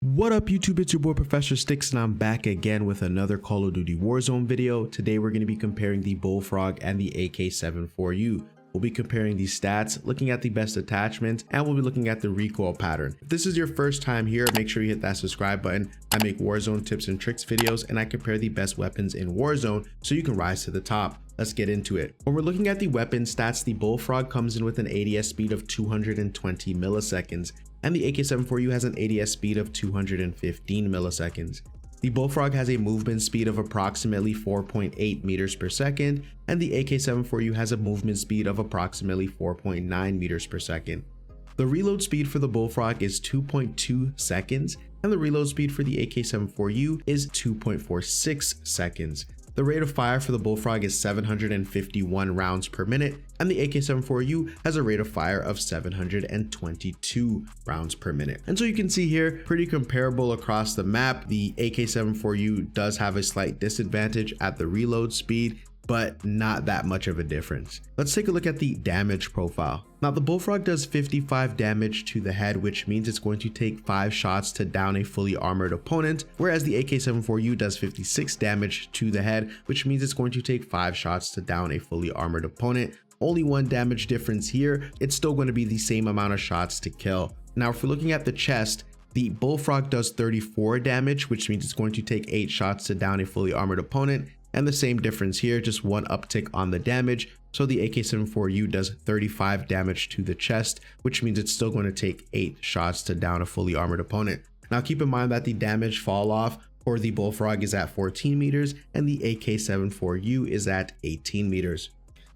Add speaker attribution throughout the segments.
Speaker 1: What up YouTube, it's your boy ProfessorStix and I'm back again with another Call of Duty Warzone video. Today we're going to be comparing the Bullfrog and the AK74u. We'll be comparing the stats, looking at the best attachments, and we'll be looking at the recoil pattern. If this is your first time here, make sure you hit that subscribe button. I make Warzone tips and tricks videos and I compare the best weapons in Warzone so you can rise to the top. Let's get into it. When we're looking at the weapon stats, the Bullfrog comes in with an ADS speed of 220 milliseconds, and the AK74u has an ADS speed of 215 milliseconds. The Bullfrog has a movement speed of approximately 4.8 meters per second, and the AK74u has a movement speed of approximately 4.9 meters per second. The reload speed for the Bullfrog is 2.2 seconds, and the reload speed for the AK74u is 2.46 seconds. The rate of fire for the Bullfrog is 751 rounds per minute, and the AK74u has a rate of fire of 722 rounds per minute. And so you can see here, pretty comparable across the map. The AK74u does have a slight disadvantage at the reload speed, but not that much of a difference. Let's take a look at the damage profile. Now the Bullfrog does 55 damage to the head, which means it's going to take 5 shots to down a fully armored opponent, whereas the AK74u does 56 damage to the head, which means it's going to take 5 shots to down a fully armored opponent. Only 1 damage difference here. It's still going to be the same amount of shots to kill. Now if we're looking at the chest, the Bullfrog does 34 damage, which means it's going to take 8 shots to down a fully armored opponent. And the same difference here, just 1 uptick on the damage. So the AK74u does 35 damage to the chest, which means it's still going to take 8 shots to down a fully armored opponent. Now keep in mind that the damage fall off for the Bullfrog is at 14 meters and the AK74u is at 18 meters.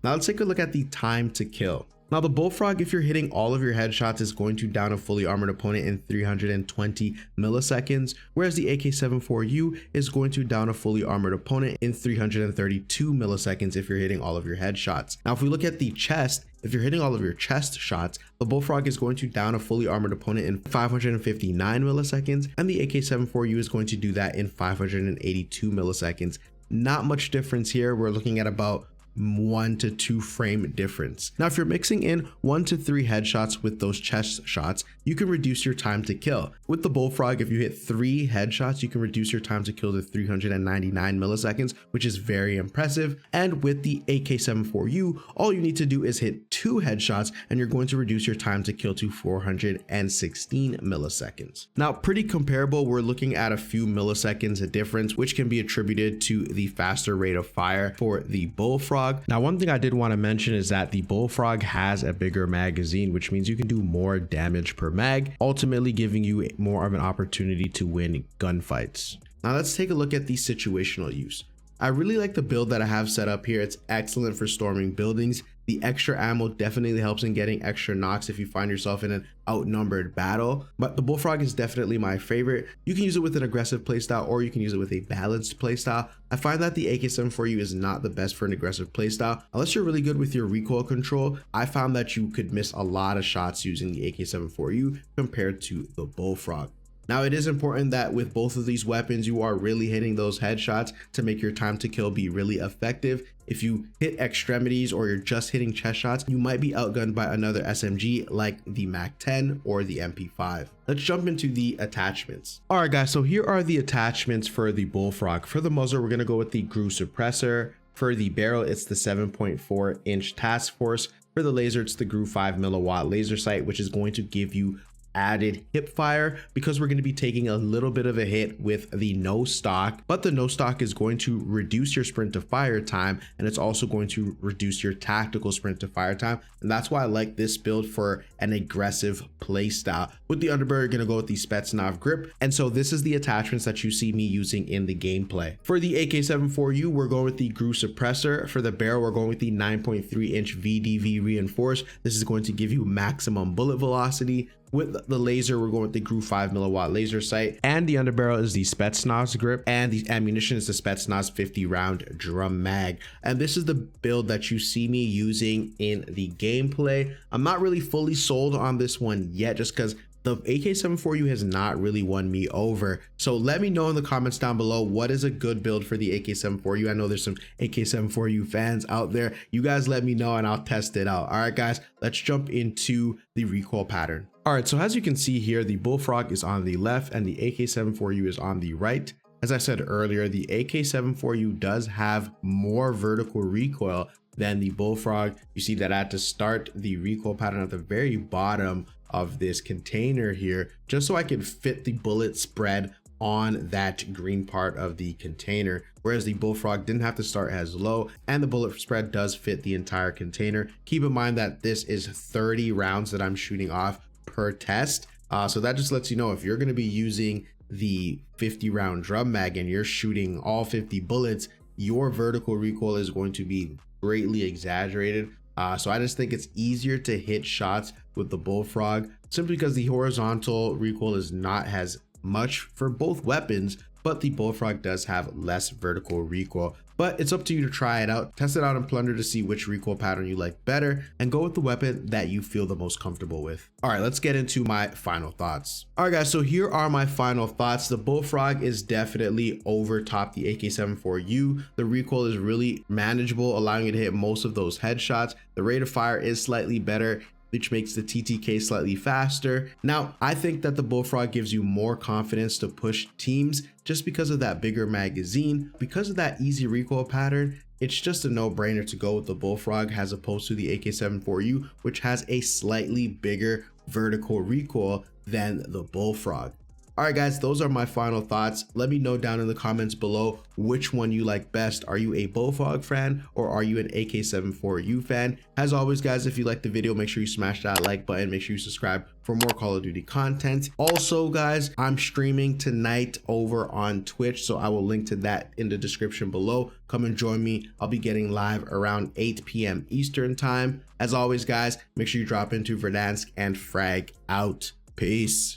Speaker 1: Now let's take a look at the time to kill. Now the Bullfrog, if you're hitting all of your headshots, is going to down a fully armored opponent in 320 milliseconds, whereas the AK74u is going to down a fully armored opponent in 332 milliseconds if you're hitting all of your headshots. Now if we look at the chest, if you're hitting all of your chest shots, the Bullfrog is going to down a fully armored opponent in 559 milliseconds, and the AK74u is going to do that in 582 milliseconds. Not much difference here. We're looking at about 1 to 2 frame difference. Now if you're mixing in 1 to 3 headshots with those chest shots, you can reduce your time to kill. With the Bullfrog, if you hit 3 headshots, you can reduce your time to kill to 399 milliseconds, which is very impressive. And with the AK74u, all you need to do is hit 2 headshots and you're going to reduce your time to kill to 416 milliseconds. Now pretty comparable, we're looking at a few milliseconds of difference, which can be attributed to the faster rate of fire for the Bullfrog. Now one thing I did want to mention is that the Bullfrog has a bigger magazine, which means you can do more damage per mag, ultimately giving you more of an opportunity to win gunfights. Now let's take a look at the situational use. I really like the build that I have set up here. It's excellent for storming buildings. The extra ammo definitely helps in getting extra knocks if you find yourself in an outnumbered battle, but the Bullfrog is definitely my favorite. You can use it with an aggressive playstyle or you can use it with a balanced playstyle. I find that the AK74u is not the best for an aggressive playstyle. Unless you're really good with your recoil control, I found that you could miss a lot of shots using the AK74u compared to the Bullfrog. Now it is important that with both of these weapons, you are really hitting those headshots to make your time to kill be really effective. If you hit extremities or you're just hitting chest shots, you might be outgunned by another SMG like the MAC-10 or the MP5. Let's jump into the attachments. All right guys, so here are the attachments for the Bullfrog. For the muzzle, we're gonna go with the GRU suppressor. For the barrel, it's the 7.4 inch task force. For the laser, it's the GRU 5 milliwatt laser sight, which is going to give you added hip fire because we're going to be taking a little bit of a hit with the no stock, but the no stock is going to reduce your sprint to fire time, and it's also going to reduce your tactical sprint to fire time. And that's why I like this build for an aggressive play style. With the underbarrel, you're going to go with the Spetsnaz grip, and so this is the attachments that you see me using in the gameplay. For the AK74u, we're going with the GRU suppressor. For the barrel, we're going with the 9.3 inch VDV reinforced. This is going to give you maximum bullet velocity. With the laser, we're going with the GRU 5 milliwatt laser sight, and the underbarrel is the Spetsnaz grip, and the ammunition is the Spetsnaz 50 round drum mag. And this is the build that you see me using in the gameplay. I'm not really fully sold on this one yet, just because the AK74u has not really won me over. So let me know in the comments down below, what is a good build for the AK74u? I know there's some AK74u fans out there. You guys let me know and I'll test it out. All right guys, let's jump into the recoil pattern. All right, so as you can see here, the Bullfrog is on the left and the AK74u is on the right. As I said earlier, the AK74u does have more vertical recoil than the Bullfrog. You see that I had to start the recoil pattern at the very bottom of this container here, just so I could fit the bullet spread on that green part of the container, whereas the Bullfrog didn't have to start as low, and the bullet spread does fit the entire container. Keep in mind that this is 30 rounds that I'm shooting off per test, so that just lets you know if you're going to be using the 50 round drum mag and you're shooting all 50 bullets, your vertical recoil is going to be greatly exaggerated. So I just think it's easier to hit shots with the Bullfrog simply because the horizontal recoil is not as much for both weapons, but the Bullfrog does have less vertical recoil. But it's up to you to try it out, test it out in Plunder to see which recoil pattern you like better, and go with the weapon that you feel the most comfortable with. All right, let's get into my final thoughts. All right, guys, so here are my final thoughts. The Bullfrog is definitely over top the AK74u. The recoil is really manageable, allowing you to hit most of those headshots. The rate of fire is slightly better, which makes the TTK slightly faster. Now, I think that the Bullfrog gives you more confidence to push teams just because of that bigger magazine. Because of that easy recoil pattern, it's just a no-brainer to go with the Bullfrog as opposed to the AK74u, which has a slightly bigger vertical recoil than the Bullfrog. All right, guys, those are my final thoughts. Let me know down in the comments below which one you like best. Are you a Bullfrog fan or are you an AK74u fan? As always, guys, if you liked the video, make sure you smash that like button. Make sure you subscribe for more Call of Duty content. Also, guys, I'm streaming tonight over on Twitch, so I will link to that in the description below. Come and join me. I'll be getting live around 8 p.m. Eastern time. As always, guys, make sure you drop into Verdansk and frag out. Peace.